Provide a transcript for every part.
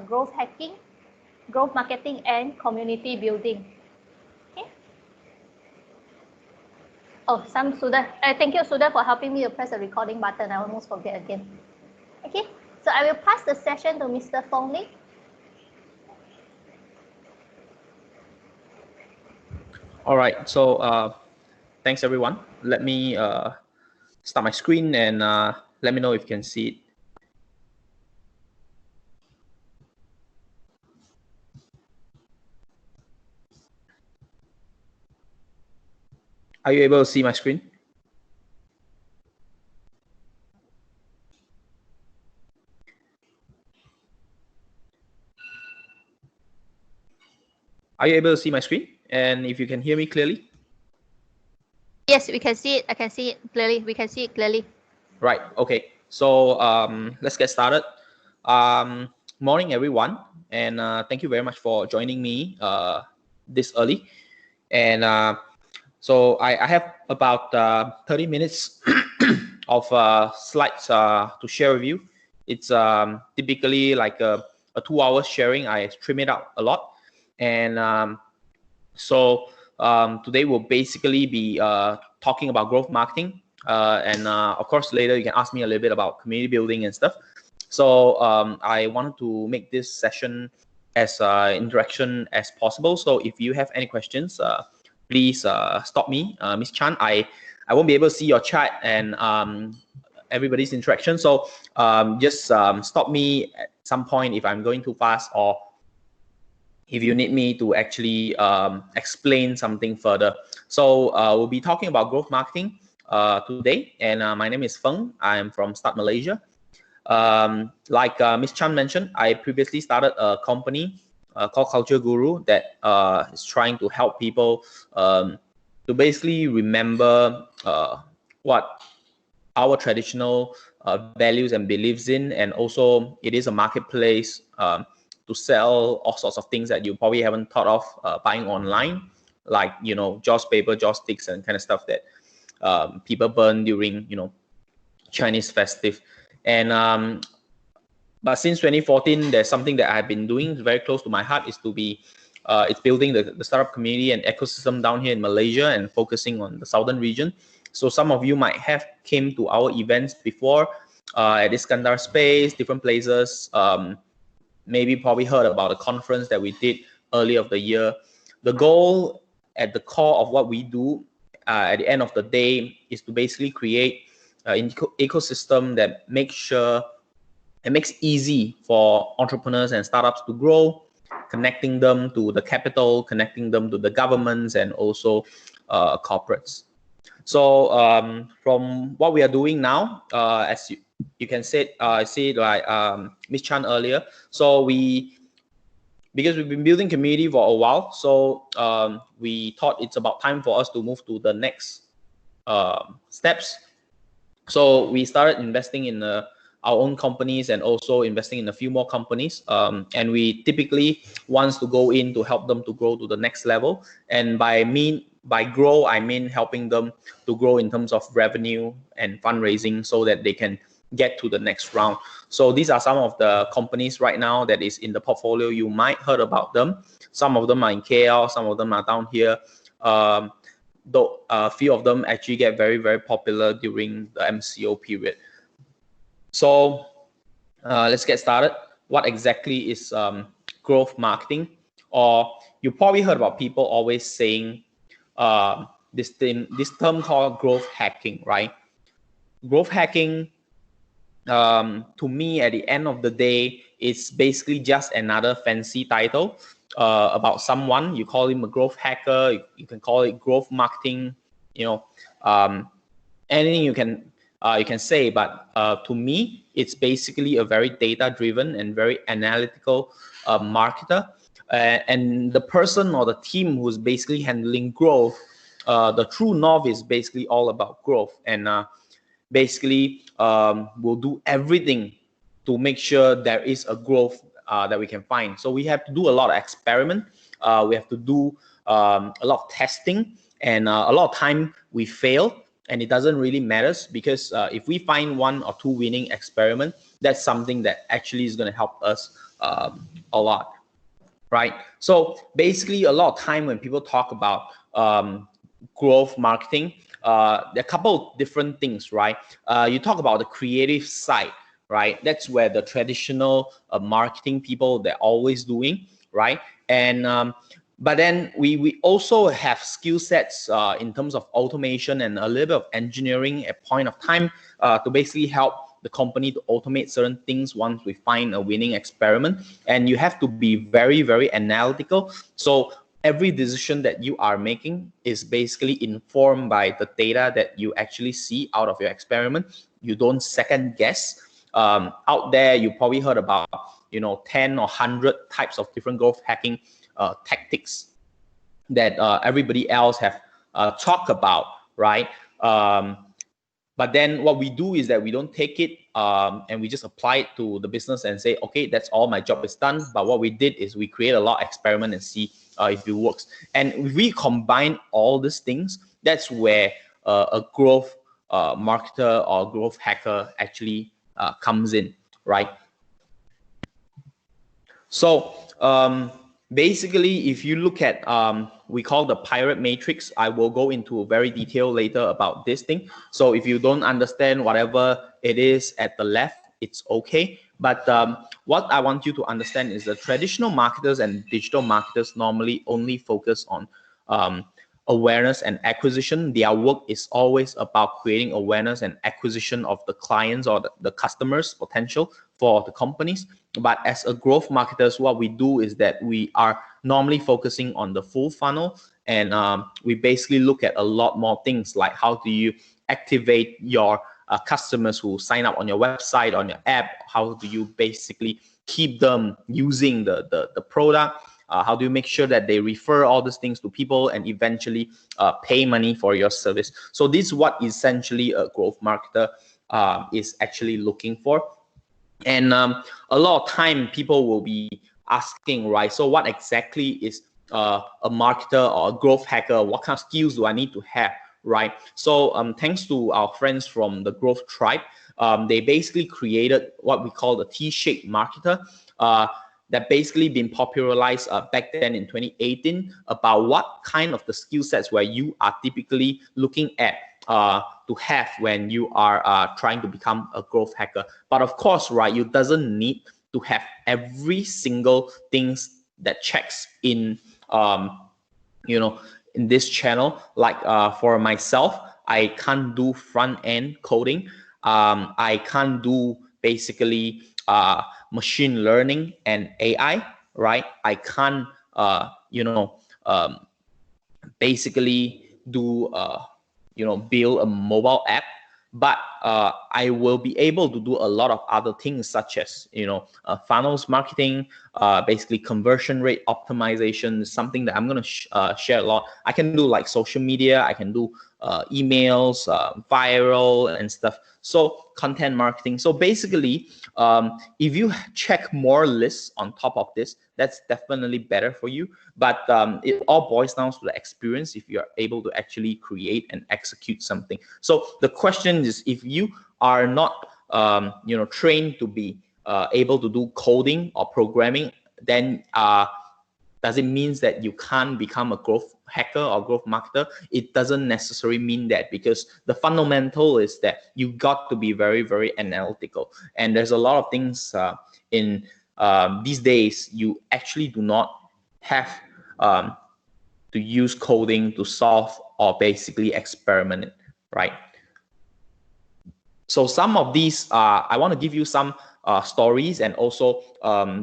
growth hacking, growth marketing, and community building. Okay. Oh, some Suda. Thank you, Suda, for helping me to press the recording button. I almost forget again. Okay, so I will pass the session to Mr. Feng. All right, so thanks everyone. Let me start my screen and let me know if you can see it. Are you able to see my screen? Are you able to see my screen? And if you can hear me clearly? Yes, we can see it. I can see it clearly. We can see it clearly. Right. Okay. So let's get started. Morning, everyone, and thank you very much for joining me this early. And so I have about 30 minutes of slides to share with you. It's typically like a 2 hour sharing. I trim it out a lot. And so today we'll basically be talking about growth marketing. And of course, later you can ask me a little bit about community building and stuff. So I wanted to make this session as interaction as possible. So if you have any questions, please stop me, Ms. Chan. I won't be able to see your chat and everybody's interaction. So just stop me at some point if I'm going too fast, or if you need me to actually explain something further. So we'll be talking about growth marketing today. And my name is Feng. I'm from Start Malaysia. Like Ms. Chan mentioned, I previously started a company called Culture Guru that is trying to help people to basically remember what our traditional values and beliefs in, and also it is a marketplace to sell all sorts of things that you probably haven't thought of buying online, like joss paper, joss sticks, and kind of stuff that people burn during Chinese festive. And but since 2014, there's something that I've been doing very close to my heart, is to be it's building the startup community and ecosystem down here in Malaysia and focusing on the southern region. So some of you might have came to our events before at Iskandar Space, different places. Maybe probably heard about the conference that we did early of the year. The goal at the core of what we do at the end of the day is to basically create an ecosystem that makes sure it makes easy for entrepreneurs and startups to grow, connecting them to the capital, connecting them to the governments, and also corporates. So from what we are doing now, as you can see like Ms. Chan earlier, so because we've been building community for a while, so we thought it's about time for us to move to the next steps. So we started investing in our own companies and also investing in a few more companies. And we typically wants to go in to help them to grow to the next level. And by grow, I mean helping them to grow in terms of revenue and fundraising so that they can get to the next round. So these are some of the companies right now that is in the portfolio. You might heard about them. Some of them are in KL, some of them are down here. Though a few of them actually get very, very popular during the MCO period. So let's get started. What exactly is growth marketing? Or you probably heard about people always saying this term called growth hacking, right? Growth hacking, to me, at the end of the day, it's basically just another fancy title about someone. You call him a growth hacker. You can call it growth marketing. Anything you can say. But to me, it's basically a very data-driven and very analytical marketer. And the person or the team who's basically handling growth, the true north is basically all about growth. And basically we'll do everything to make sure there is a growth that we can find. So we have to do a lot of experiment. We have to do a lot of testing, and a lot of time we fail, and it doesn't really matter, because if we find one or two winning experiment, that's something that actually is going to help us a lot, right? So basically, a lot of time when people talk about growth marketing, there are a couple of different things, right? You talk about the creative side, right? That's where the traditional marketing people, they're always doing, right? And but then we also have skill sets in terms of automation and a little bit of engineering at point of time to basically help the company to automate certain things once we find a winning experiment. And you have to be very, very analytical. So every decision that you are making is basically informed by the data that you actually see out of your experiment. You don't second guess. Out there, you probably heard about 10 or 100 types of different growth hacking tactics that everybody else have talked about, right? But then what we do is that we don't take it and we just apply it to the business and say, okay, that's all, my job is done. But what we did is we create a lot of experiment and see if it works. And if we combine all these things, that's where a growth marketer or growth hacker actually comes in, right? So basically, if you look at we call the pirate matrix. I will go into very detail later about this thing. So if you don't understand whatever it is at the left, it's okay. But what I want you to understand is the traditional marketers and digital marketers normally only focus on awareness and acquisition. Their work is always about creating awareness and acquisition of the clients or the customers potential for the companies. But as a growth marketers, what we do is that we are normally focusing on the full funnel, and we basically look at a lot more things like how do you activate your customers who sign up on your website, on your app. How do you basically keep them using the product? How do you make sure that they refer all these things to people and eventually pay money for your service? So this is what essentially a growth marketer is actually looking for. And a lot of time people will be asking, right, so what exactly is a marketer or a growth hacker? What kind of skills do I need to have, right? So thanks to our friends from the Growth Tribe, they basically created what we call the T-shaped marketer that basically been popularized back then in 2018 about what kind of the skill sets where you are typically looking at to have when you are trying to become a growth hacker. But of course, right, you doesn't need to have every single things that checks in, in this channel. Like for myself, I can't do front end coding. I can't do basically machine learning and AI, right? I can't, basically do, build a mobile app, but I will be able to do a lot of other things such as, funnels marketing, basically conversion rate optimization, something that I'm going to share a lot. I can do like social media, I can do emails, viral and stuff. So content marketing. So basically, if you check more lists on top of this, that's definitely better for you. But it all boils down to the experience if you're able to actually create and execute something. So the question is, if you are not trained to be able to do coding or programming, then does it mean that you can't become a growth hacker or growth marketer? It doesn't necessarily mean that, because the fundamental is that you got to be very, very analytical. And there's a lot of things in these days you actually do not have to use coding to solve or basically experiment it, right? So some of these, I want to give you some stories and also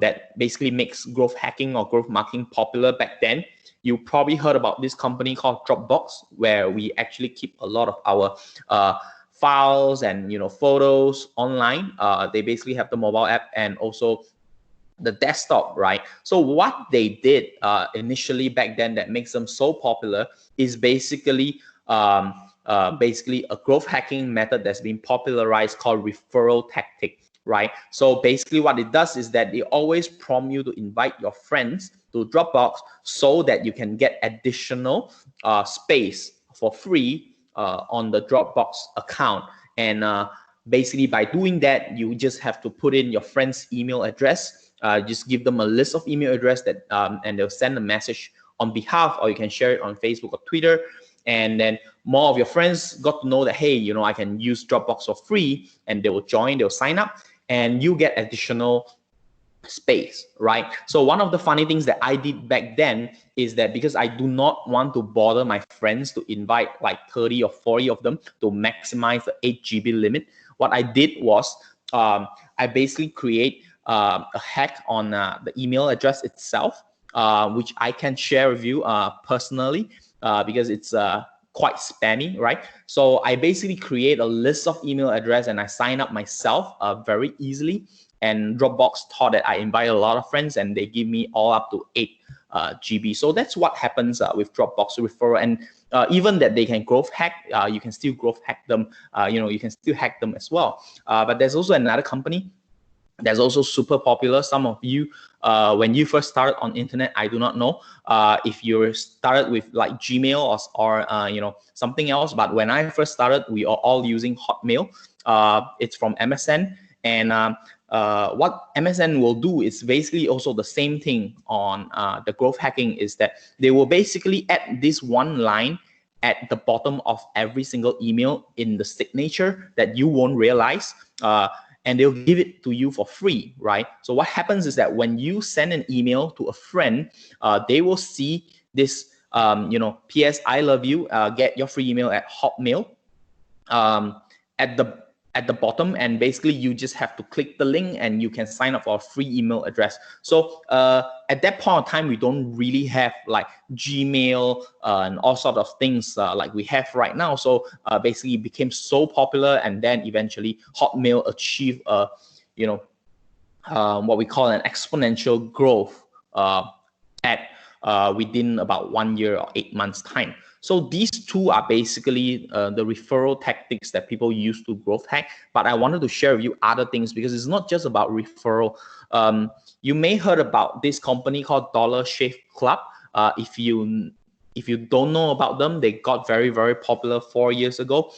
that basically makes growth hacking or growth marketing popular back then. You probably heard about this company called Dropbox, where we actually keep a lot of our files and photos online. They basically have the mobile app and also the desktop, right? So what they did initially back then that makes them so popular is basically a growth hacking method that's been popularized called referral tactic, right? So basically what it does is that it always prompt you to invite your friends to Dropbox so that you can get additional space for free on the Dropbox account. And basically by doing that, you just have to put in your friend's email address Just give them a list of email address that and they'll send a message on behalf, or you can share it on Facebook or Twitter. And then more of your friends got to know that, hey, you know, I can use Dropbox for free, and they will join, they'll sign up, and you get additional space, right? So one of the funny things that I did back then is that because I do not want to bother my friends to invite like 30 or 40 of them to maximize the 8 GB limit, what I did was I basically create a hack on the email address itself, which I can share with you personally because it's quite spammy, right? So I basically create a list of email address and I sign up myself very easily. And Dropbox thought that I invite a lot of friends and they give me all up to 8 GB. So that's what happens with Dropbox referral. And even that they can growth hack, you can still growth hack them. You know, you can still hack them as well. But there's also another company that's also super popular. Some of you, when you first started on internet, I do not know if you started with like Gmail or you know, something else. But when I first started, we are all using Hotmail. It's from MSN. And what MSN will do is basically also the same thing on the growth hacking, is that they will basically add this one line at the bottom of every single email in the signature that you won't realize. And they'll give it to you for free, right? So what happens is that when you send an email to a friend, they will see this, you know, PS, I love you, get your free email at Hotmail at the bottom, and basically you just have to click the link and you can sign up for a free email address. So at that point of time, we don't really have like Gmail and all sorts of things like we have right now. So basically it became so popular, and then eventually Hotmail achieved you know, what we call an exponential growth at within about 1 year or 8 months time. So these two are basically the referral tactics that people use to growth hack. But I wanted to share with you other things, because it's not just about referral. You may heard about this company called Dollar Shave Club. If you don't know about them, they got very, very popular 4 years ago.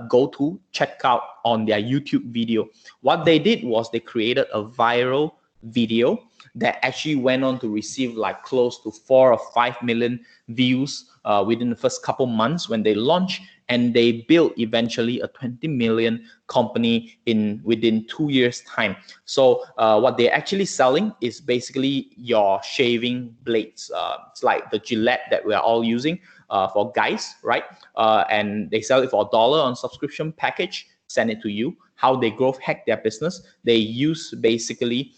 Go to check out on their YouTube video. What they did was they created a viral video that actually went on to receive like close to 4 or 5 million views within the first couple months when they launched, and they built eventually a 20 million company within 2 years time. So what they're actually selling is basically your shaving blades. It's like the Gillette that we are all using for guys, right? And they sell it for $1 on subscription package, send it to you. How they growth hack their business, they use basically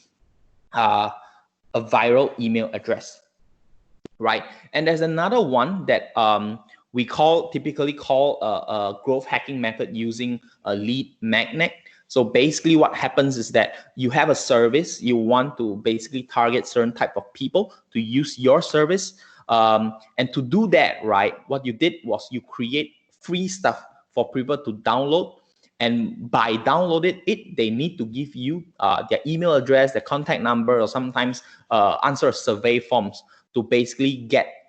a viral email address, right? And there's another one that we typically call a growth hacking method using a lead magnet. So basically what happens is that you have a service, you want to basically target certain type of people to use your service. And to do that, right, what you did was you create free stuff for people to download. And by downloading it, they need to give you their email address, their contact number, or sometimes answer survey forms to basically get,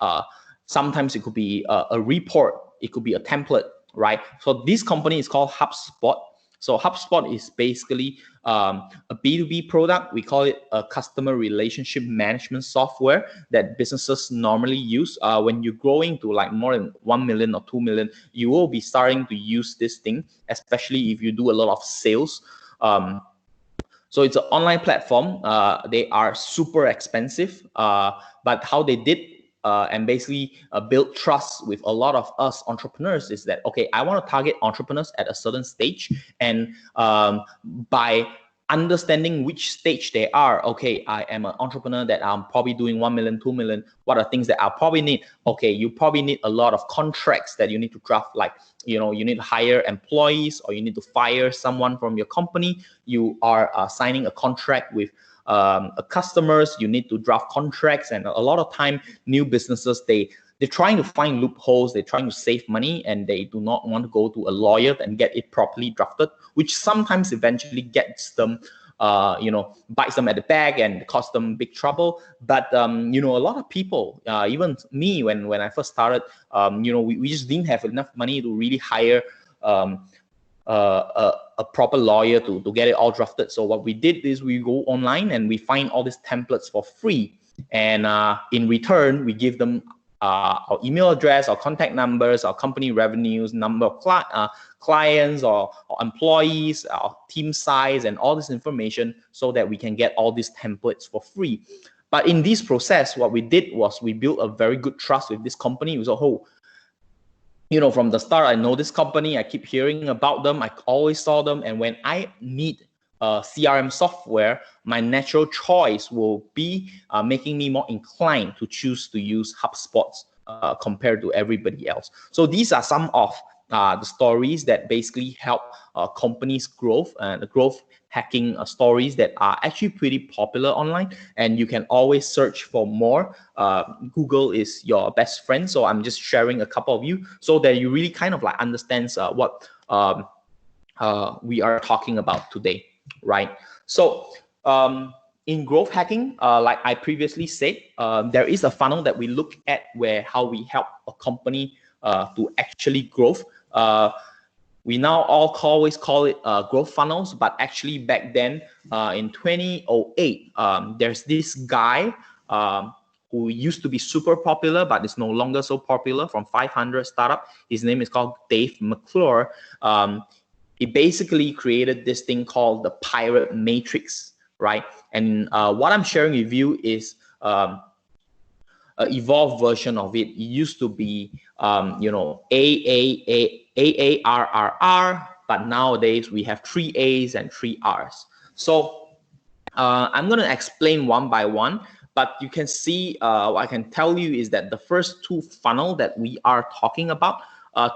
sometimes it could be a report, it could be a template, right? So this company is called HubSpot. So HubSpot is basically a B2B product. We call it a customer relationship management software that businesses normally use. When you're growing to like more than 1 million or 2 million, you will be starting to use this thing, especially if you do a lot of sales. So it's an online platform. They are super expensive, but how they did and basically build trust with a lot of us entrepreneurs is that, okay, I want to target entrepreneurs at a certain stage, and by understanding which stage they are, okay, I am an entrepreneur that I'm probably doing 1 million, 2 million. What are things that I probably need? Okay, you probably need a lot of contracts that you need to draft, like, you know, you need to hire employees, or you need to fire someone from your company. You are signing a contract with customers, you need to draft contracts. And a lot of time, new businesses, they're trying to find loopholes, they're trying to save money, and they do not want to go to a lawyer and get it properly drafted, which sometimes eventually gets them, you know, bites them at the back and costs them big trouble. But, you know, a lot of people, even me, when I first started, you know, we just didn't have enough money to really hire a proper lawyer to get it all drafted. So what we did is we go online and we find all these templates for free. And in return, we give them our email address, our contact numbers, our company revenues, number of clients or employees, our team size, and all this information so that we can get all these templates for free. But in this process, what we did was we built a very good trust with this company. It was a whole, you know, from the start, I know this company, I keep hearing about them, I always saw them. And when I need CRM software, my natural choice will be making me more inclined to choose to use HubSpot compared to everybody else. So these are some of the stories that basically help companies' growth and the growth hacking stories that are actually pretty popular online, and you can always search for more. Google is your best friend, so I'm just sharing a couple of you so that you really kind of like understands what we are talking about today, right? So in growth hacking, like I previously said, there is a funnel that we look at where how we help a company to actually growth. We now always call it growth funnels, but actually back then in 2008, there's this guy who used to be super popular, but is no longer so popular, from 500 startup. His name is called Dave McClure. He basically created this thing called the Pirate Matrix, right? And what I'm sharing with you is an evolved version of it. It used to be, you know, AARRR, but nowadays we have 3 A's and 3 R's. So I'm going to explain one by one, but you can see what I can tell you is that the first 2 funnel that we are talking about,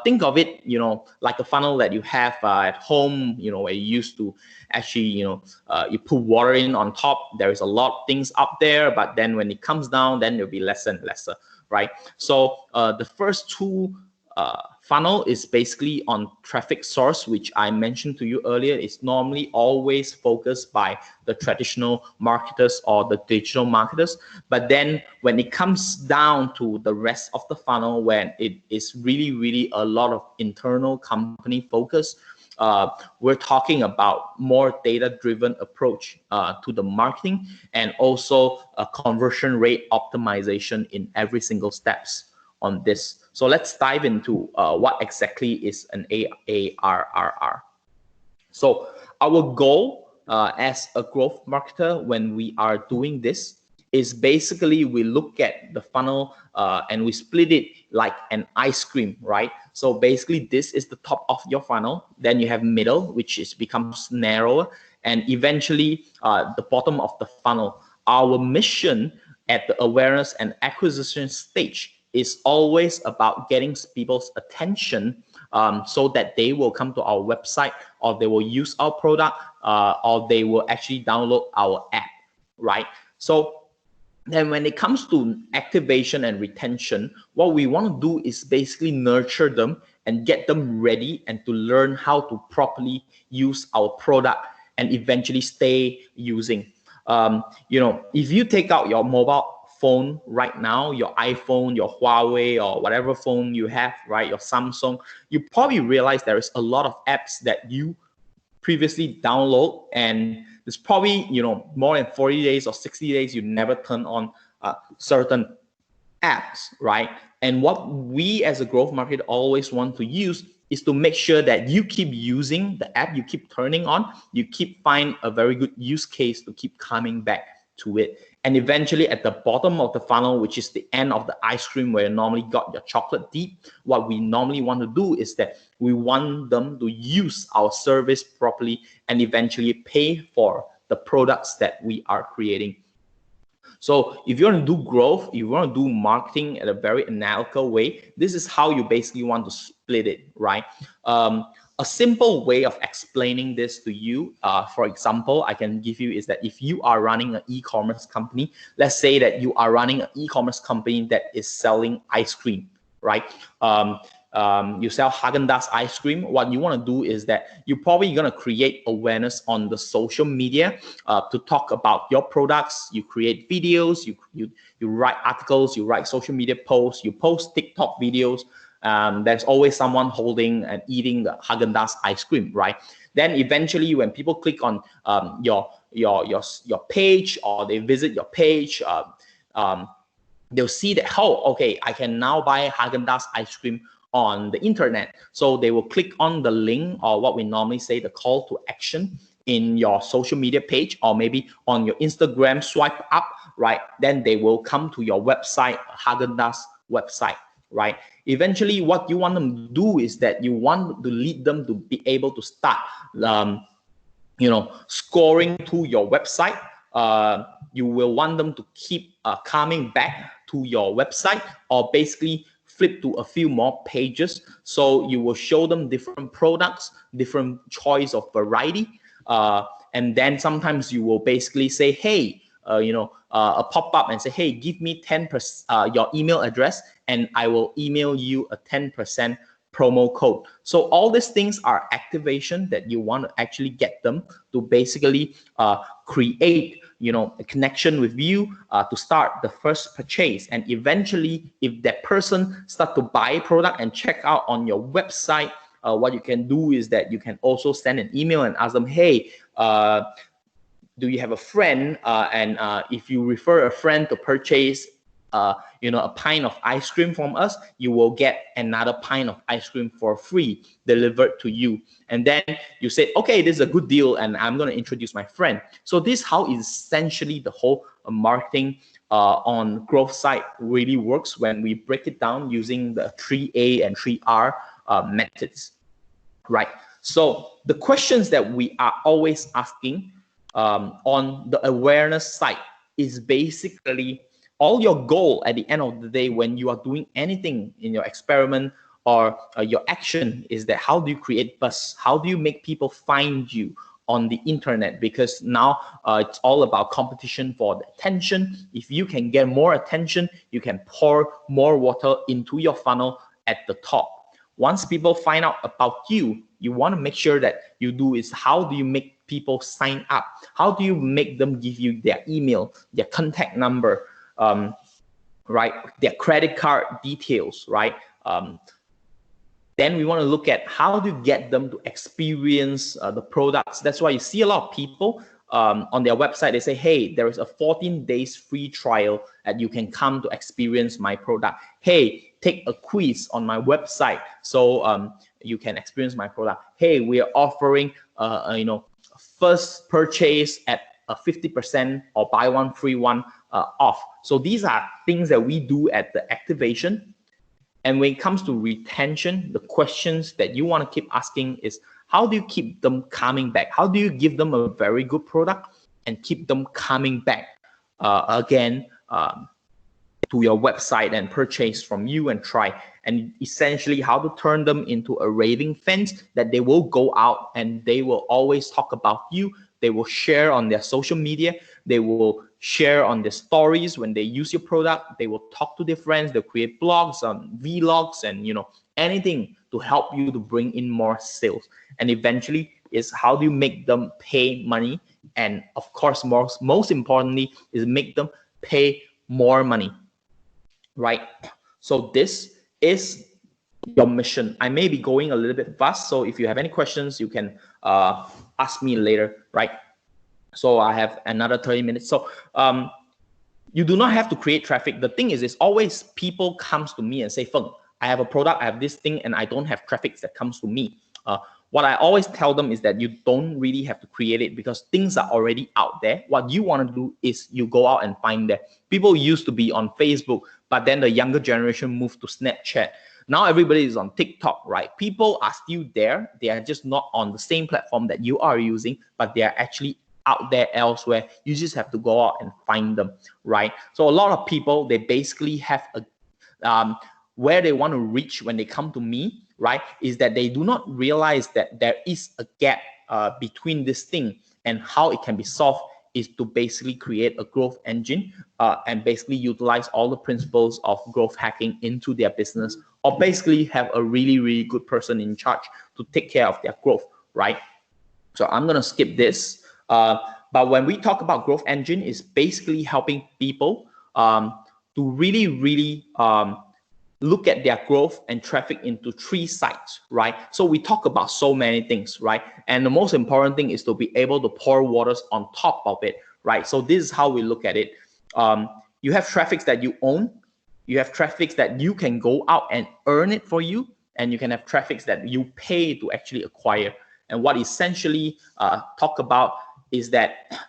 think of it, you know, like a funnel that you have at home, you know, where you used to actually, you know, you put water in on top. There is a lot of things up there, but then when it comes down, then there'll be lesser and lesser, right? So the first 2 funnel is basically on traffic source, which I mentioned to you earlier. It's normally always focused by the traditional marketers or the digital marketers. But then when it comes down to the rest of the funnel, when it is really a lot of internal company focus, we're talking about more data-driven approach to the marketing, and also a conversion rate optimization in every single steps on this. So let's dive into what exactly is an AARRR. So our goal as a growth marketer when we are doing this is basically we look at the funnel and we split it like an ice cream, right? So basically this is the top of your funnel. Then you have middle, which is becomes narrower, and eventually the bottom of the funnel. Our mission at the awareness and acquisition stage is always about getting people's attention so that they will come to our website, or they will use our product, or they will actually download our app, right? So then when it comes to activation and retention, what we want to do is basically nurture them and get them ready and to learn how to properly use our product and eventually stay using. You know, if you take out your mobile phone right now, your iPhone, your Huawei, or whatever phone you have, right, your Samsung, you probably realize there is a lot of apps that you previously download, and there's probably, you know, more than 40 days or 60 days you never turn on certain apps, right? And what we as a growth marketer always want to use is to make sure that you keep using the app, you keep turning on, you keep find a very good use case to keep coming back to it. And eventually at the bottom of the funnel, which is the end of the ice cream where you normally got your chocolate dip, what we normally want to do is that we want them to use our service properly and eventually pay for the products that we are creating. So if you want to do growth, if you want to do marketing in a very analytical way, this is how you basically want to split it, right? A simple way of explaining this to you, for example, I can give you is that if you are running an e-commerce company, let's say that you are running an e-commerce company that is selling ice cream, right? You sell Haagen-Dazs ice cream. What you want to do is that you're probably going to create awareness on the social media to talk about your products. You create videos, you write articles, you write social media posts, you post TikTok videos, there's always someone holding and eating the Haagen-Dazs ice cream, right? Then eventually, when people click on your page, or they visit your page, they'll see that, oh, okay, I can now buy Haagen-Dazs ice cream on the internet. So they will click on the link, or what we normally say, the call to action, in your social media page, or maybe on your Instagram swipe up, right? Then they will come to your website, Haagen-Dazs website, right? Eventually, what you want them to do is that you want to lead them to be able to start, scoring to your website. You will want them to keep coming back to your website, or basically flip to a few more pages. So you will show them different products, different choice of variety. And then sometimes you will basically say, hey, a pop-up and say, hey, give me 10% your email address, and I will email you a 10% promo code. So all these things are activation that you want to actually get them to basically create a connection with you to start the first purchase. And eventually, if that person start to buy product and check out on your website, what you can do is that you can also send an email and ask them, hey, do you have a friend? And if you refer a friend to purchase a pint of ice cream from us, you will get another pint of ice cream for free delivered to you. And then you say, okay, this is a good deal, and I'm going to introduce my friend. So this is how essentially the whole marketing on growth side really works when we break it down using the 3A and 3R methods, right? So the questions that we are always asking on the awareness side is basically, all your goal at the end of the day when you are doing anything in your experiment or your action is that, how do you create buzz? How do you make people find you on the internet? Because now it's all about competition for the attention. If you can get more attention, you can pour more water into your funnel at the top. Once people find out about you, you want to make sure that you do is, how do you make people sign up? How do you make them give you their email, their contact number, right, their credit card details, right? Then we want to look at how to get them to experience the products. That's why you see a lot of people on their website, they say, hey, there is a 14 days free trial that you can come to experience my product. Hey, take a quiz on my website so you can experience my product. Hey, we are offering first purchase at 50% or buy one free one off. So these are things that we do at the activation. And when it comes to retention, the questions that you want to keep asking is, how do you keep them coming back? How do you give them a very good product and keep them coming back again to your website and purchase from you and try? And essentially how to turn them into a raving fans that they will go out and they will always talk about you. They will share on their social media. They will share on their stories when they use your product. They will talk to their friends. They'll create blogs, vlogs, and anything to help you to bring in more sales. And eventually is, how do you make them pay money? And of course, most importantly is make them pay more money, right? So this is your mission. I may be going a little bit fast, so if you have any questions, you can ask me later, right? So I have another 30 minutes. So you do not have to create traffic. The thing is always people comes to me and say, Feng, I have a product, I have this thing, and I don't have traffic that comes to me. What I always tell them is that you don't really have to create it, because things are already out there. What you want to do is you go out and find them. People used to be on Facebook, but then the younger generation moved to Snapchat. Now everybody is on TikTok, right? People are still there. They are just not on the same platform that you are using, but they are actually out there elsewhere. You just have to go out and find them, right? So a lot of people, they basically have a where they want to reach when they come to me, right, is that they do not realize that there is a gap between this thing, and how it can be solved is to basically create a growth engine and basically utilize all the principles of growth hacking into their business, or basically have a really, really good person in charge to take care of their growth, right? So I'm going to skip this. But when we talk about growth engine, is basically helping people to really, really look at their growth and traffic into 3 sites, right? So we talk about so many things, right? And the most important thing is to be able to pour waters on top of it, right? So this is how we look at it. You have traffics that you own, you have traffics that you can go out and earn it for you, and you can have traffics that you pay to actually acquire. And what essentially talk about is that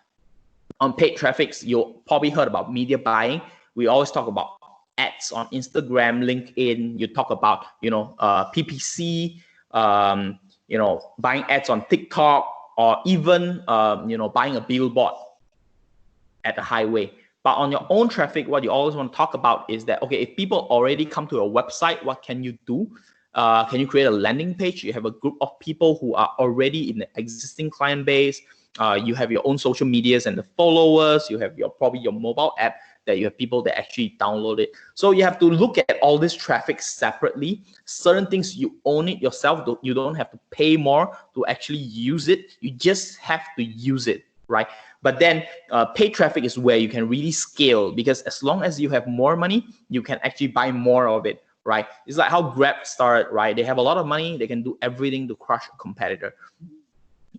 on paid traffics, you probably heard about media buying. We always talk about ads on Instagram, LinkedIn. You talk about, PPC, buying ads on TikTok, or even, buying a billboard at the highway. But on your own traffic, what you always want to talk about is that, okay, if people already come to your website, what can you do? Can you create a landing page? You have a group of people who are already in the existing client base. You have your own social medias and the followers. You have probably your mobile app that you have people that actually download it. So you have to look at all this traffic separately. Certain things you own it yourself. You don't have to pay more to actually use it. You just have to use it, right? But then paid traffic is where you can really scale, because as long as you have more money, you can actually buy more of it, right? It's like how Grab started, right? They have a lot of money. They can do everything to crush a competitor.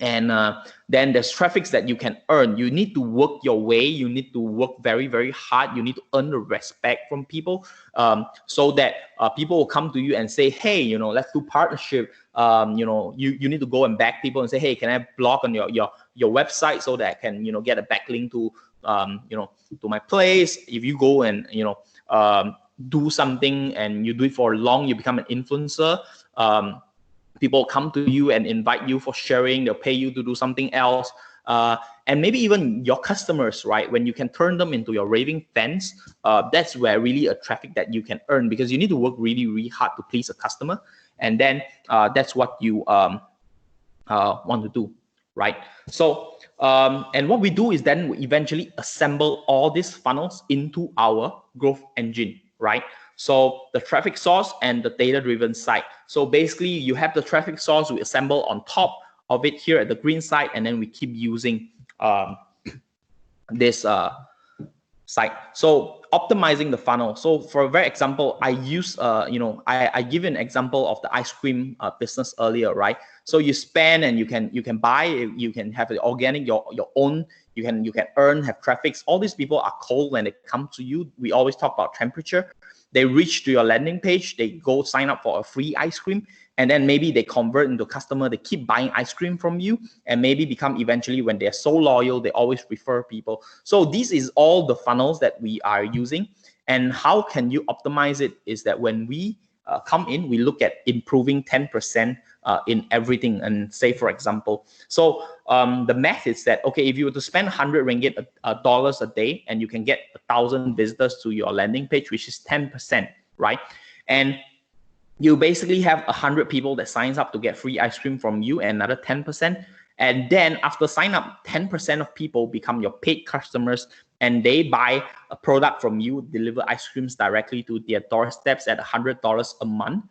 And then there's traffics that you can earn. You need to work your way. You need to work very, very hard. You need to earn the respect from people, so that people will come to you and say, hey, let's do partnership. You need to go and back people and say, hey, can I blog on your website so that I can, get a backlink to, to my place. If you go and, do something and you do it for long, you become an influencer. People come to you and invite you for sharing. They'll pay you to do something else. And maybe even your customers, right? When you can turn them into your raving fans, that's where really a traffic that you can earn, because you need to work really, really hard to please a customer. And then that's what you want to do, right? So, and what we do is then we eventually assemble all these funnels into our growth engine, right? So the traffic source and the data-driven site. So basically you have the traffic source, we assemble on top of it here at the green side, and then we keep using this site. So optimizing the funnel. So for a very example, I use, I give an example of the ice cream business earlier, right? So you spend and you can buy, you can have the organic, your own, you can earn, have traffics. All these people are cold when they come to you. We always talk about temperature. They reach to your landing page, they go sign up for a free ice cream, and then maybe they convert into customer, they keep buying ice cream from you, and maybe become eventually, when they're so loyal, they always refer people. So this is all the funnels that we are using. And how can you optimize it is that when we come in, we look at improving 10% in everything. And say, for example, so the math is that, okay, if you were to spend 100 ringgit dollars a day, and you can get 1,000 visitors to your landing page, which is 10%, right? And you basically have 100 people that signs up to get free ice cream from you, and another 10%. And then after sign up, 10% of people become your paid customers, and they buy a product from you, deliver ice creams directly to their doorsteps at $100 a month.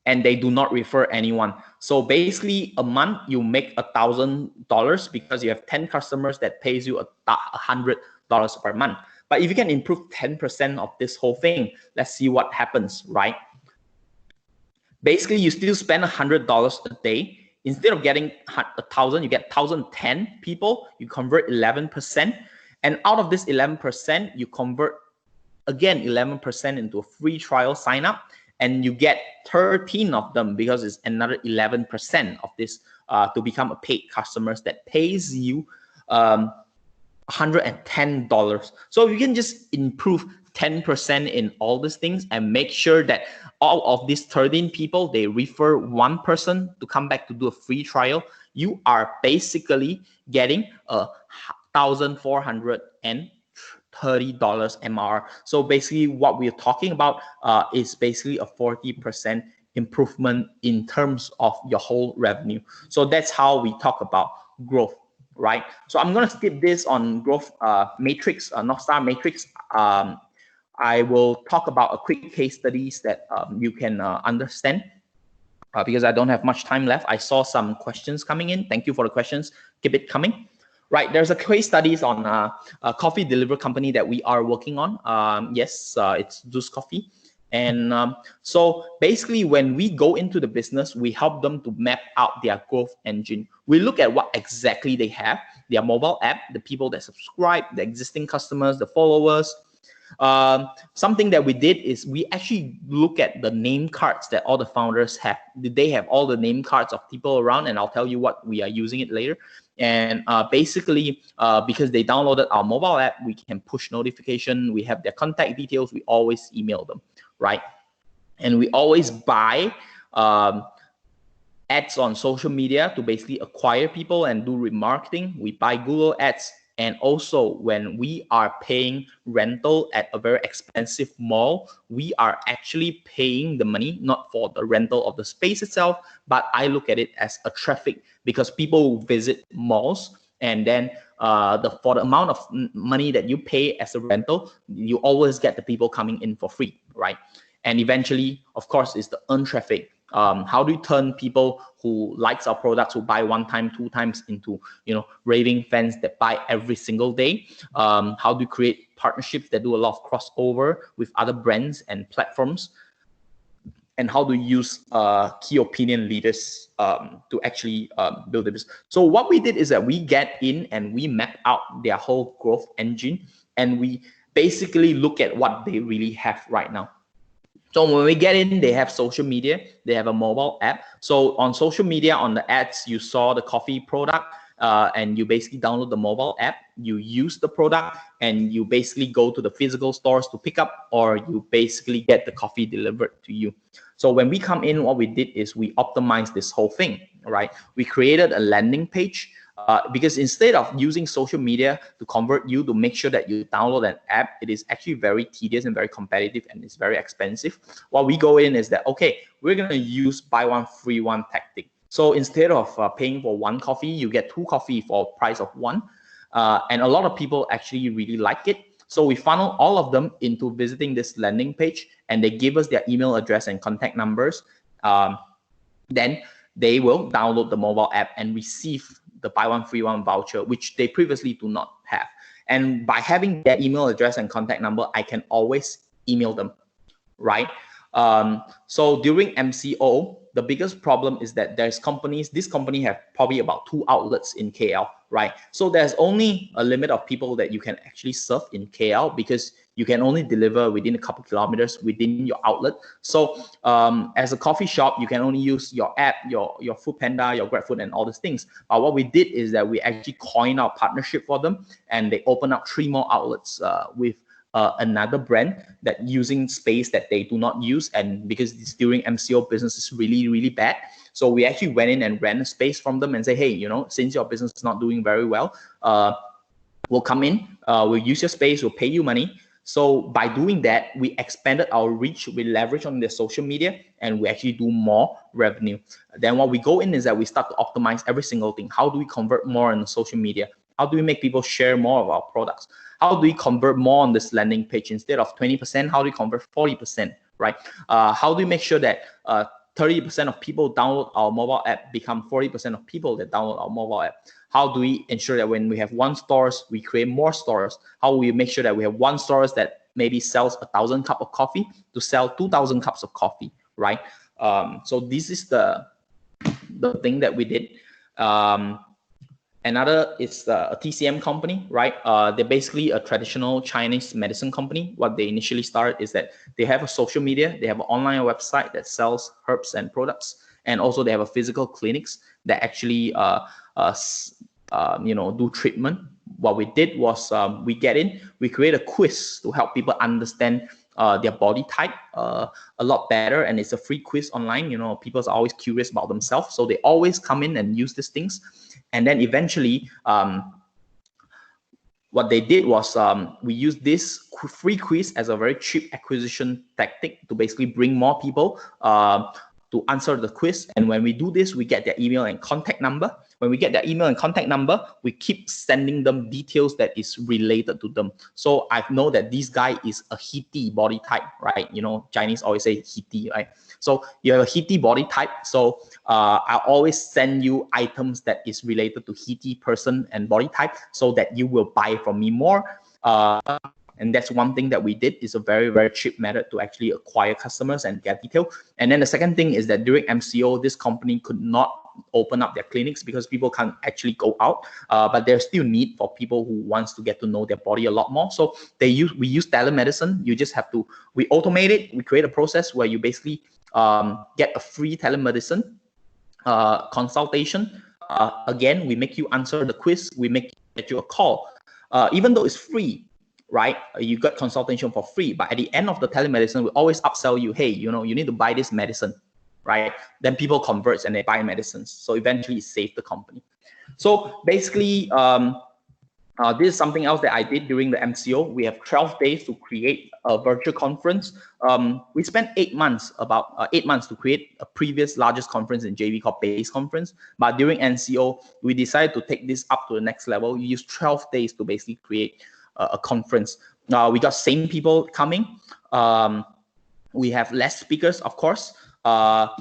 And they do not refer anyone. So basically a month you make $1,000 because you have 10 customers that pays you $100 per month. But if you can improve 10% of this whole thing, let's see what happens, right? Basically, you still spend $100 a day. Instead of getting 1,000, you get 1,010 people. You convert 11%. And out of this 11%, you convert, again, 11% into a free trial sign up. And you get 13 of them, because it's another 11% of this to become a paid customers that pays you $110. So you can just improve 10% in all these things and make sure that all of these 13 people, they refer one person to come back to do a free trial. You are basically getting $1,430 MR. So basically what we're talking about is basically a 40% improvement in terms of your whole revenue. So that's how we talk about growth, right? So I'm going to skip this on growth matrix, North Star matrix. I will talk about a quick case studies that you can understand because I don't have much time left. I saw some questions coming in. Thank you for the questions. Keep it coming. Right, there's a case studies on a coffee delivery company that we are working on. Yes, it's Juice Coffee. And so basically, when we go into the business, we help them to map out their growth engine. We look at what exactly they have, their mobile app, the people that subscribe, the existing customers, the followers. Something that we did is we actually look at the name cards that all the founders have. They have all the name cards of people around, and I'll tell you what we are using it later. And basically, because they downloaded our mobile app, we can push notification. We have their contact details. We always email them, right? And we always buy ads on social media to basically acquire people and do remarketing. We buy Google ads. And also, when we are paying rental at a very expensive mall, we are actually paying the money, not for the rental of the space itself, but I look at it as a traffic, because people visit malls, and then for the amount of money that you pay as a rental, you always get the people coming in for free, right? And eventually, of course, is the earned traffic. How do you turn people who likes our products, who buy one time, two times, into raving fans that buy every single day? How do you create partnerships that do a lot of crossover with other brands and platforms? And how do you use key opinion leaders to actually build the business? So what we did is that we get in and we map out their whole growth engine, and we basically look at what they really have right now. So when we get in, they have social media, they have a mobile app. So on social media, on the ads, you saw the coffee product, and you basically download the mobile app, you use the product, and you basically go to the physical stores to pick up, or you basically get the coffee delivered to you. So when we come in, what we did is we optimized this whole thing, right? We created a landing page. Because instead of using social media to convert you to make sure that you download an app, it is actually very tedious and very competitive, and it's very expensive. What we go in is that, okay, we're going to use buy one, free one tactic. So instead of paying for one coffee, you get two coffee for price of one. And a lot of people actually really like it. So we funnel all of them into visiting this landing page, and they give us their email address and contact numbers. Then they will download the mobile app and receive the buy one free one voucher, which they previously do not have. And by having their email address and contact number, I can always email them, right? So during MCO, the biggest problem is that there's companies, this company have probably about 2 outlets in KL, right? So there's only a limit of people that you can actually serve in KL, because you can only deliver within a couple kilometers within your outlet. So as a coffee shop, you can only use your app, your Foodpanda, your GrabFood, and all these things. But what we did is that we actually coined our partnership for them, and they open up 3 more outlets with another brand that using space that they do not use. And because during MCO, business is really, really bad. So we actually went in and ran a space from them and say, hey, since your business is not doing very well, we'll come in, we'll use your space, we'll pay you money. So by doing that, we expanded our reach, we leverage on their social media, and we actually do more revenue. Then what we go in is that we start to optimize every single thing. How do we convert more on social media? How do we make people share more of our products? How do we convert more on this landing page? Instead of 20%, how do we convert 40%, right? How do we make sure that 30% of people download our mobile app become 40% of people that download our mobile app? How do we ensure that when we have 1 stores, we create more stores? How do we make sure that we have 1 stores that maybe sells 1,000 cups of coffee to sell 2,000 cups of coffee, right? So this is the thing that we did. Another is a TCM company, right? They're basically a traditional Chinese medicine company. What they initially started is that they have a social media, they have an online website that sells herbs and products, and also they have a physical clinics that actually do treatment. What we did was we get in, we create a quiz to help people understand their body type a lot better, and it's a free quiz online. People are always curious about themselves, so they always come in and use these things. And then eventually, what they did was we used this free quiz as a very cheap acquisition tactic to basically bring more people to answer the quiz. And when we do this, we get their email and contact number. When we get their email and contact number, we keep sending them details that is related to them. So I know that this guy is a Hittite body type, right? Chinese always say Hittite, right? So you have a Hittite body type. So I always send you items that is related to Hittite person and body type, so that you will buy from me more. And that's one thing that we did. Is a very, very cheap method to actually acquire customers and get detail. And then the second thing is that during MCO, this company could not open up their clinics because people can't actually go out, but there's still need for people who wants to get to know their body a lot more. So we use telemedicine. You just have to, we automate it. We create a process where you basically get a free telemedicine consultation. Again, we make you answer the quiz. We make you a call. Even though it's free, right? You got consultation for free, but at the end of the telemedicine, we always upsell you, hey, you need to buy this medicine, right? Then people convert and they buy medicines. So eventually it saved the company. So basically, this is something else that I did during the MCO. We have 12 days to create a virtual conference. We spent 8 months, about 8 months to create a previous largest conference in JV called Base Conference. But during MCO, we decided to take this up to the next level. We used 12 days to basically create a conference. We got same people coming. We have less speakers, of course. So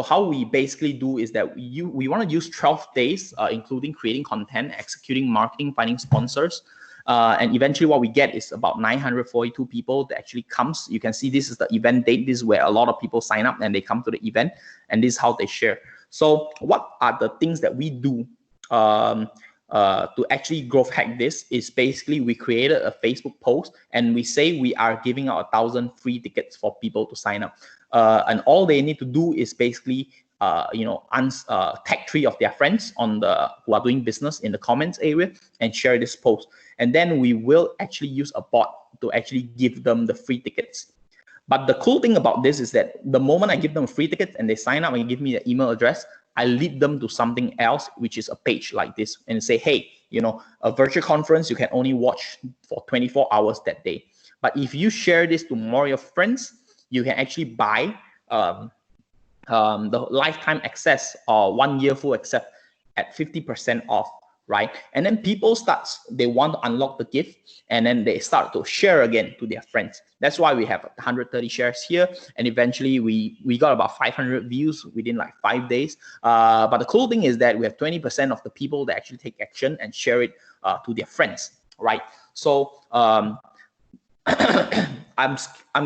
how we basically do is that we want to use 12 days, including creating content, executing marketing, finding sponsors. And eventually what we get is about 942 people that actually comes. You can see this is the event date. This is where a lot of people sign up and they come to the event, and this is how they share. So what are the things that we do to actually growth hack this? Is basically we created a Facebook post and we say we are giving out 1,000 free tickets for people to sign up. And all they need to do is basically, tag 3 of their friends who are doing business in the comments area and share this post. And then we will actually use a bot to actually give them the free tickets. But the cool thing about this is that the moment I give them a free ticket and they sign up and give me the email address, I lead them to something else, which is a page like this, and say, hey, a virtual conference you can only watch for 24 hours that day. But if you share this to more of your friends, you can actually buy the lifetime access or 1 year full access at 50% off, right? And then people they want to unlock the gift, and then they start to share again to their friends. That's why we have 130 shares here, and eventually we got about 500 views within like 5 days. But the cool thing is that we have 20% of the people that actually take action and share it to their friends, right? So I'm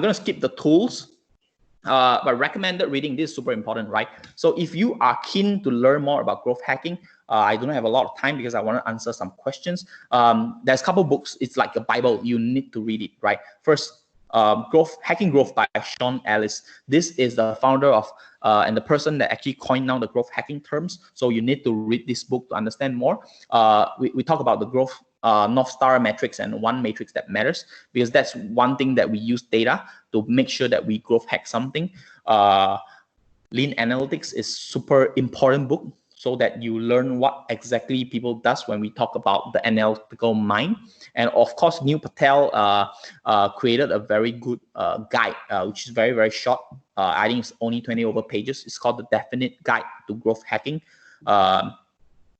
gonna skip the tools. But recommended reading, this is super important, right? So if you are keen to learn more about growth hacking, I don't have a lot of time because I want to answer some questions. There's a couple books. It's like a Bible. You need to read it, right? First, Hacking Growth by Sean Ellis. This is the founder of and the person that actually coined now the growth hacking terms. So you need to read this book to understand more. We talk about the growth North Star metrics and one matrix that matters, because that's one thing that we use data to make sure that we growth hack something. Lean Analytics is super important book, so that you learn what exactly people does when we talk about the analytical mind. And of course, Neil Patel created a very good guide, which is very, very short. I think it's only 20 over pages. It's called The Definite Guide to Growth Hacking.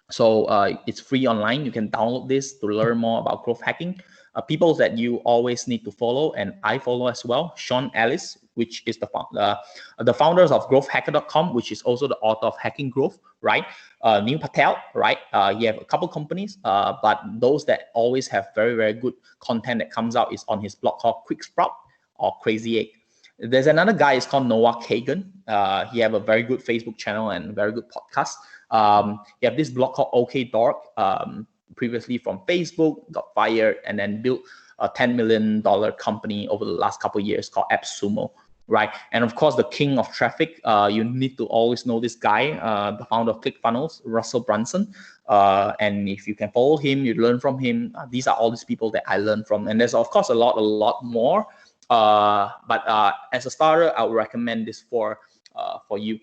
So it's free online. You can download this to learn more about growth hacking. People that you always need to follow, and I follow as well, Sean Ellis, which is the founders of growthhacker.com, which is also the author of Hacking Growth, right? Neil Patel, right? He have a couple companies, but those that always have very, very good content that comes out is on his blog called Quick Sprout or Crazy Egg. There's another guy, it's called Noah Kagan. He have a very good Facebook channel and very good podcast. He have this blog called OK Dork, previously from Facebook, got fired, and then built a $10 million company over the last couple of years called AppSumo, right? And of course, the king of traffic, you need to always know this guy, the founder of ClickFunnels, Russell Brunson. And if you can follow him, you learn from him. These are all these people that I learned from. And there's, of course, a lot more. But as a starter, I would recommend this for you.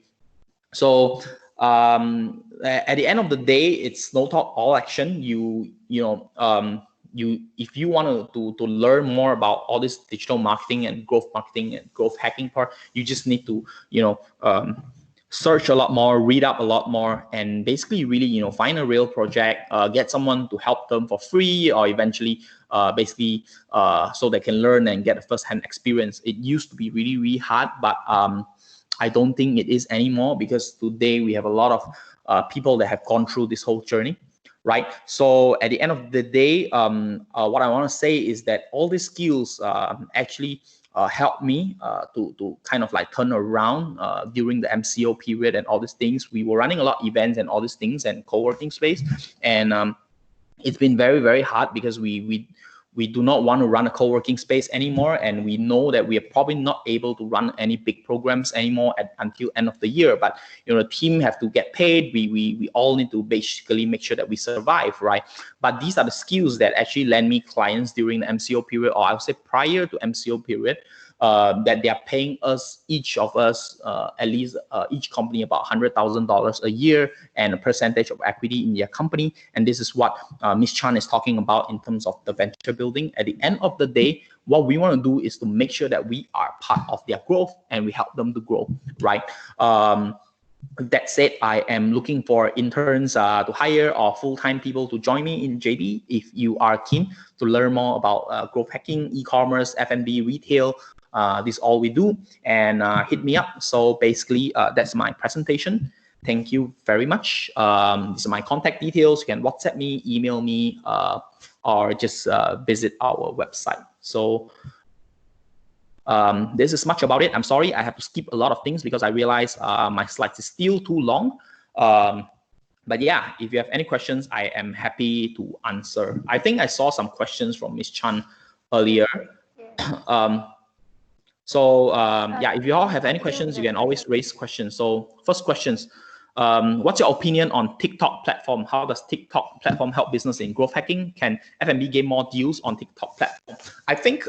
So at the end of the day, it's no talk, all action. If you want to learn more about all this digital marketing and growth hacking part, you just need to search a lot more, read up a lot more, and basically really find a real project, get someone to help them for free, or eventually so they can learn and get a first-hand experience. It used to be really, really hard, but I don't think it is anymore, because today we have a lot of people that have gone through this whole journey. right? So at the end of the day, what I want to say is that all these skills actually helped me to kind of like turn around during the MCO period and all these things. We were running a lot of events and all these things and co-working space, and it's been very, very hard because we do not want to run a co-working space anymore, and we know that we are probably not able to run any big programs anymore until end of the year. But the team have to get paid. We all need to basically make sure that we survive, right? But these are the skills that actually land me clients during the MCO period, or I would say prior to MCO period. That they are paying us, each of us, at least each company about $100,000 a year and a percentage of equity in their company. And this is what Ms. Chan is talking about in terms of the venture building. At the end of the day, what we want to do is to make sure that we are part of their growth and we help them to grow, right? That said, I am looking for interns to hire or full-time people to join me in JB. If you are keen to learn more about growth hacking, e-commerce, F&B, retail, this is all we do, and hit me up. So basically, that's my presentation. Thank you very much. These are my contact details. You can WhatsApp me, email me, or just visit our website. So this is much about it. I'm sorry, I have to skip a lot of things because I realize my slides is still too long. But yeah, if you have any questions, I am happy to answer. I think I saw some questions from Ms. Chan earlier. Yeah, if you all have any questions, you can always raise questions. So first questions, what's your opinion on TikTok platform? How does TikTok platform help business in growth hacking? Can F&B gain more deals on TikTok platform? I think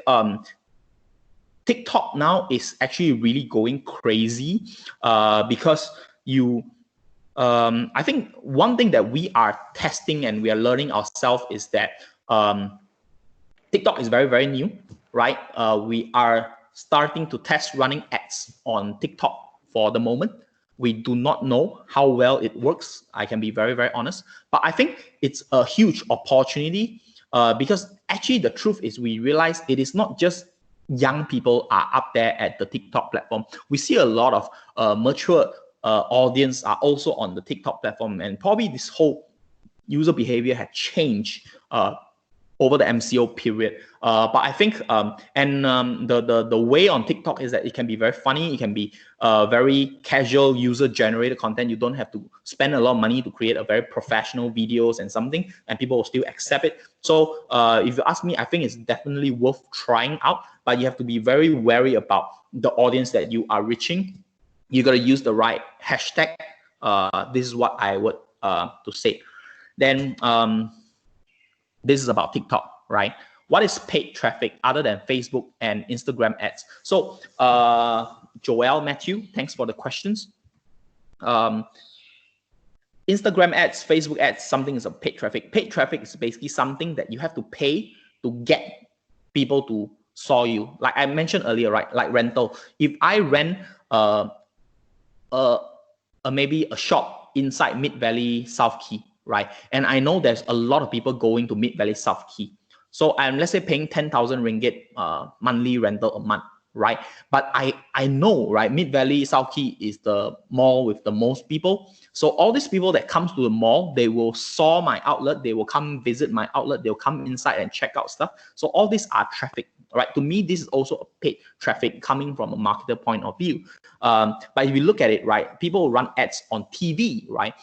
TikTok now is actually really going crazy because I think one thing that we are testing and we are learning ourselves is that TikTok is very, very new, right? We are starting to test running ads on TikTok for the moment. We do not know how well it works. I can be very, very honest. But I think it's a huge opportunity because actually the truth is we realize it is not just young people are up there at the TikTok platform. We see a lot of mature audience are also on the TikTok platform, and probably this whole user behavior had changed over the MCO period. But I think, the way on TikTok is that it can be very funny. It can be very casual user-generated content. You don't have to spend a lot of money to create a very professional videos and something, and people will still accept it. So if you ask me, I think it's definitely worth trying out, but you have to be very wary about the audience that you are reaching. You got to use the right hashtag. This is what I would to say. Then this is about TikTok, right? What is paid traffic other than Facebook and Instagram ads? So Joel, Matthew, thanks for the questions. Instagram ads, Facebook ads, something is a paid traffic. Paid traffic is basically something that you have to pay to get people to saw you. Like I mentioned earlier, right? Like rental. If I rent maybe a shop inside Mid Valley South Key, right? And I know there's a lot of people going to Mid Valley South Key. So I'm, let's say, paying 10,000 ringgit monthly rental a month, right? But I know, right, Mid Valley South Key is the mall with the most people. So all these people that comes to the mall, they will saw my outlet, they will come visit my outlet, they'll come inside and check out stuff. So all these are traffic, right? To me, this is also a paid traffic coming from a marketer point of view. But if you look at it, right, people run ads on TV, right?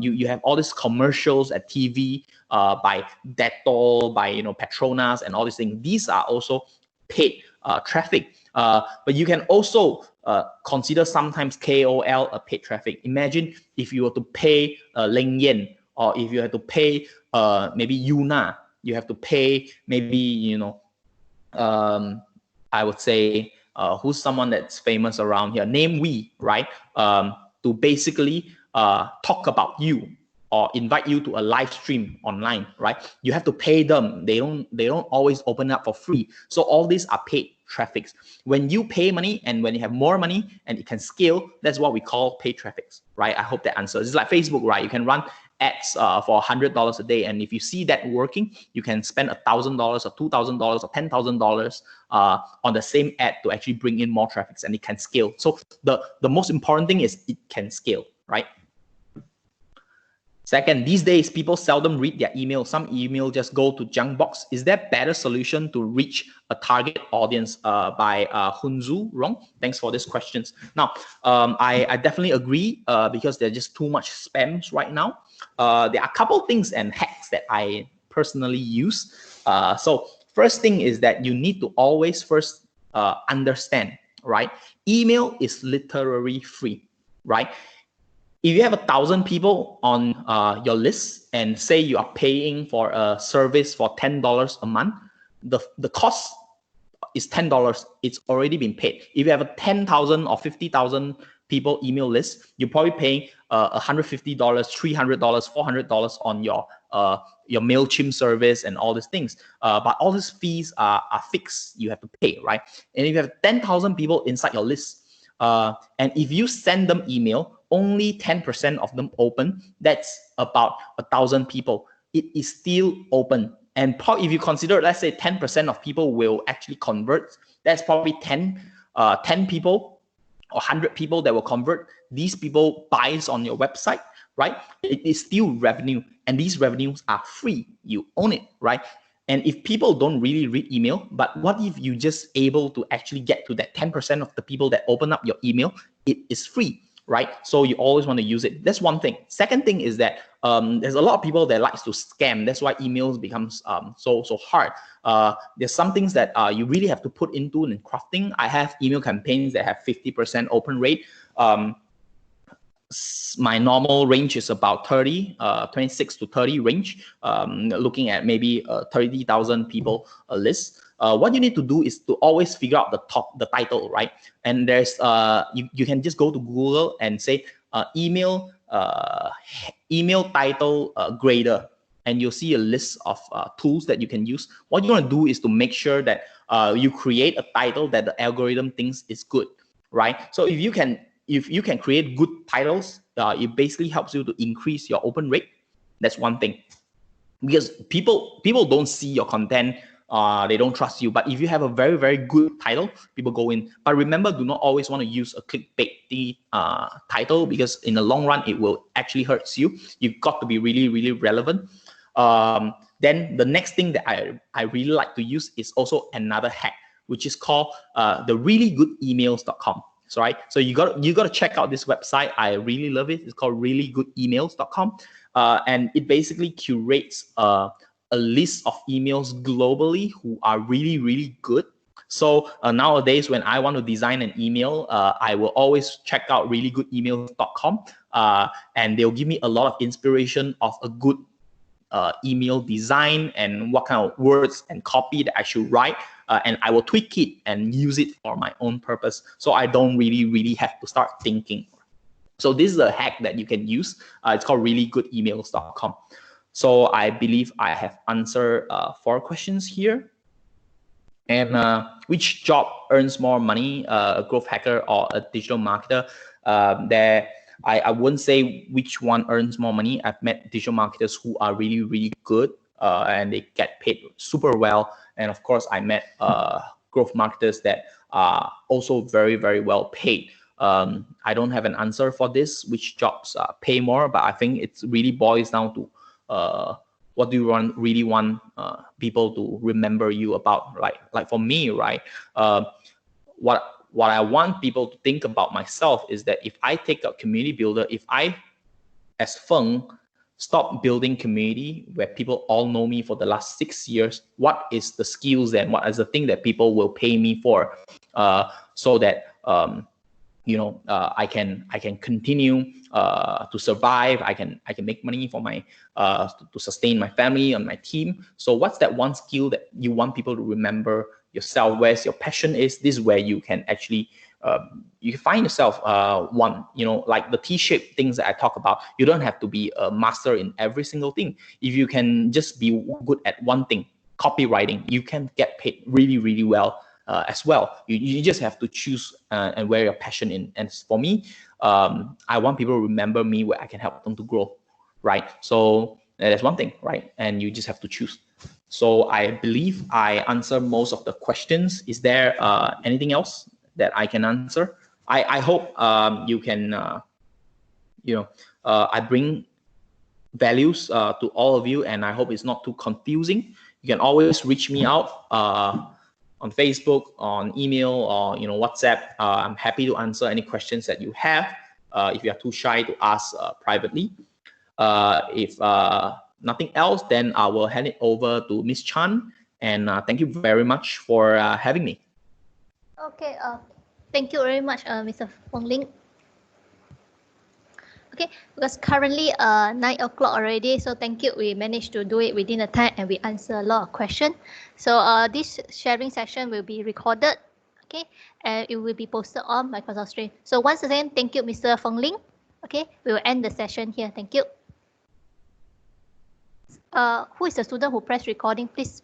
You have all these commercials at TV by Dettol, by Petronas, and all these things. These are also paid traffic. But you can also consider sometimes KOL a paid traffic. Imagine if you were to pay Ling Yan, or if you had to pay maybe Yuna, you have to pay maybe I would say who's someone that's famous around here, name we, right? To basically talk about you or invite you to a live stream online, right? You have to pay them. They don't always open up for free. So all these are paid traffics. When you pay money and when you have more money and it can scale, that's what we call paid traffics, right? I hope that answers. It's like Facebook, right? You can run ads for $100 a day, and if you see that working, you can spend $1,000 or $2,000 or $10,000 on the same ad to actually bring in more traffic, and it can scale. So the most important thing is it can scale, right? Second, these days, people seldom read their email. Some email just go to junk box. Is there a better solution to reach a target audience? By Hunzu Rong. Thanks for these questions. Now, I definitely agree because there's just too much spams right now. There are a couple things and hacks that I personally use. So first thing is that you need to always first understand, right? Email is literally free, right? If you have 1,000 people on your list and say you are paying for a service for $10 a month, the cost is $10. It's already been paid. If you have a 10,000 or 50,000 people email list, you're probably paying $150, $300, $400 on your MailChimp service and all these things. But all these fees are fixed. You have to pay, right? And if you have 10,000 people inside your list, and if you send them email, only 10% of them open. That's about 1,000 people. It is still open. And if you consider, let's say 10% of people will actually convert, that's probably 10 people or 100 people that will convert. These people buys on your website, right? It is still revenue, and these revenues are free. You own it, right? And if people don't really read email, but what if you just able to actually get to that 10% of the people that open up your email? It is free, right? So you always want to use it. That's one thing. Second thing is that there's a lot of people that likes to scam. That's why emails becomes so hard. There's some things that you really have to put into in crafting. I have email campaigns that have 50% open rate. My normal range is about 26 to 30 range, looking at maybe 30,000 people a list. What you need to do is to always figure out the title, right? And there's you can just go to Google and say email title grader, and you'll see a list of tools that you can use. What you want to do is to make sure that you create a title that the algorithm thinks is good, right? So if you can create good titles, it basically helps you to increase your open rate. That's one thing, because people don't see your content. They don't trust you. But if you have a very, very good title, people go in. But remember, do not always want to use a clickbait title, because in the long run, it will actually hurt you. You've got to be really, really relevant. Then the next thing that I really like to use is also another hack, which is called the reallygoodemails.com. So, right, so you got to check out this website. I really love it. It's called reallygoodemails.com, and it basically curates a list of emails globally who are really, really good. So nowadays, when I want to design an email, I will always check out reallygoodemails.com, and they'll give me a lot of inspiration of a good email design and what kind of words and copy that I should write. And I will tweak it and use it for my own purpose. So I don't really have to start thinking. So this is a hack that you can use. It's called reallygoodemails.com. So I believe I have answered 4 questions here. And which job earns more money, a growth hacker or a digital marketer? I wouldn't say which one earns more money. I've met digital marketers who are really, really good and they get paid super well. And of course, I met growth marketers that are also very, very well paid. I don't have an answer for this, which jobs pay more, but I think it really boils down to what do you really want people to remember you about? Like for me, right? What I want people to think about myself is that if I take a community builder, if I, as Feng, stop building community where people all know me for the last 6 years, what is the skills and what is the thing that people will pay me for, so that I can continue to survive. I can make money for my to sustain my family and my team. So what's that one skill that you want people to remember yourself? Where's your passion is? This is where you can actually you find yourself one, like the T-shaped things that I talk about. You don't have to be a master in every single thing. If you can just be good at one thing, copywriting, you can get paid really, really well as well. You just have to choose and where your passion in. And for me, I want people to remember me where I can help them to grow, right? So that's one thing, right? And you just have to choose. So I believe I answered most of the questions. Is there anything else that I can answer? I hope you can, I bring values to all of you, and I hope it's not too confusing. You can always reach me out on Facebook, on email, or WhatsApp. I'm happy to answer any questions that you have. If you are too shy to ask privately, if nothing else, then I will hand it over to Miss Chan. And thank you very much for having me. Okay. Thank you very much, Mr. Feng Ling. Okay, because currently 9 o'clock already, so thank you. We managed to do it within the time and we answer a lot of questions. So this sharing session will be recorded, okay, and it will be posted on Microsoft Stream. So once again, thank you, Mr. Feng Ling. Okay, we will end the session here. Thank you. Who is the student who pressed recording? Please